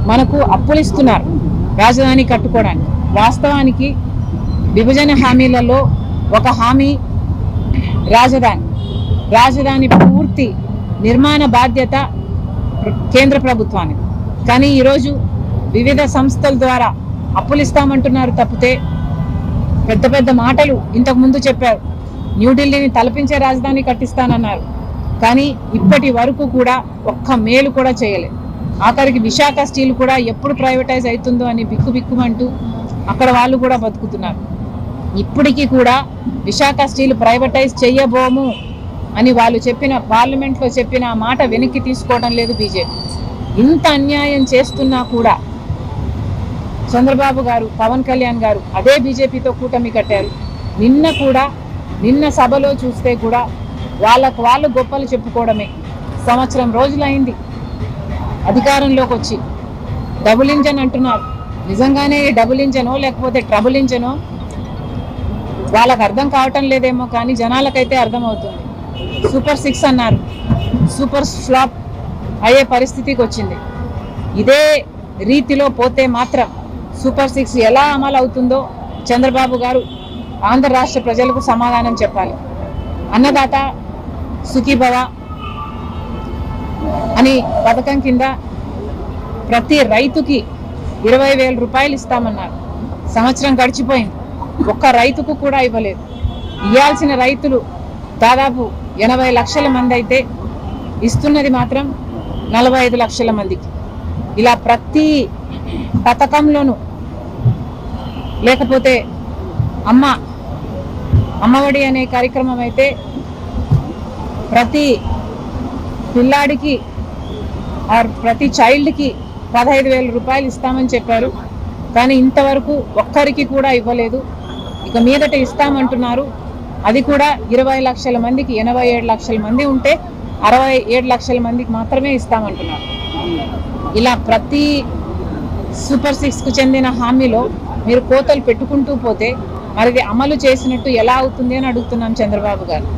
మనకు అప్పులు ఇస్తున్నారు రాజధాని కట్టుకోవడానికి. వాస్తవానికి విభజన హామీలలో ఒక హామీ రాజధాని పూర్తి నిర్మాణ బాధ్యత కేంద్ర ప్రభుత్వానికి. కానీ ఈరోజు వివిధ సంస్థల ద్వారా అప్పులు ఇస్తామంటున్నారు తప్పితే పెద్ద పెద్ద మాటలు ఇంతకుముందు చెప్పారు. న్యూఢిల్లీని తలపించే రాజధాని కట్టిస్తానన్నారు, కానీ ఇప్పటి వరకు కూడా ఒక్క మేలు కూడా చేయలేదు. ఆఖరికి విశాఖ స్టీల్ కూడా ఎప్పుడు ప్రైవేటైజ్ అవుతుందో అని బిక్కుమంటూ అక్కడ వాళ్ళు కూడా బతుకుతున్నారు. ఇప్పటికీ కూడా విశాఖ స్టీల్ ప్రైవేటైజ్ చేయబోము అని వాళ్ళు చెప్పిన పార్లమెంట్లో చెప్పిన మాట వెనక్కి తీసుకోవడం లేదు బీజేపీ. ఇంత అన్యాయం చేస్తున్నా కూడా చంద్రబాబు గారు, పవన్ కళ్యాణ్ గారు అదే బీజేపీతో కూటమి కట్టారు. నిన్న సభలో చూస్తే కూడా వాళ్ళు గొప్పలు చెప్పుకోవడమే. సంవత్సరం రోజులైంది అధికారంలోకి వచ్చి. డబుల్ ఇంజన్ అంటున్నారు. నిజంగానే డబుల్ ఇంజనో లేకపోతే ట్రబుల్ ఇంజనో వాళ్ళకు అర్థం కావటం లేదేమో, కానీ జనాలకైతే అర్థమవుతుంది. సూపర్ 6 అన్నారు, సూపర్ ఫ్లాప్ అయ్యే పరిస్థితికి వచ్చింది. ఇదే రీతిలో పోతే మాత్రం సూపర్ 6 ఎలా అమలు అవుతుందో చంద్రబాబు గారు ఆంధ్ర రాష్ట్ర ప్రజలకు సమాధానం చెప్పాలి. అన్నదాత సుఖీభవ అని పథకం కింద ప్రతి రైతుకి 20,000 రూపాయలు ఇస్తామన్నారు. సంవత్సరం గడిచిపోయింది, ఒక్క రైతుకు కూడా ఇవ్వలేదు. ఇవ్వాల్సిన రైతులు దాదాపు 80 లక్షల మంది అయితే ఇస్తున్నది మాత్రం 45 లక్షల మందికి. ఇలా ప్రతి పథకంలోనూ, లేకపోతే అమ్మఒడి అనే కార్యక్రమం అయితే ప్రతి పిల్లాడికి ప్రతి చైల్డ్కి 15,000 రూపాయలు ఇస్తామని చెప్పారు, కానీ ఇంతవరకు ఒక్కరికి కూడా ఇవ్వలేదు. ఇక మీదట ఇస్తామంటున్నారు. అది కూడా 20 లక్షల మందికి. 87 లక్షల మంది ఉంటే 67 లక్షల మందికి మాత్రమే ఇస్తామంటున్నారు. ఇలా ప్రతి సూపర్ 6కు చెందిన హామీలో మీరు కోతలు పెట్టుకుంటూ పోతే మరిది అమలు చేసినట్టు ఎలా అవుతుంది అని అడుగుతున్నాం చంద్రబాబు గారు.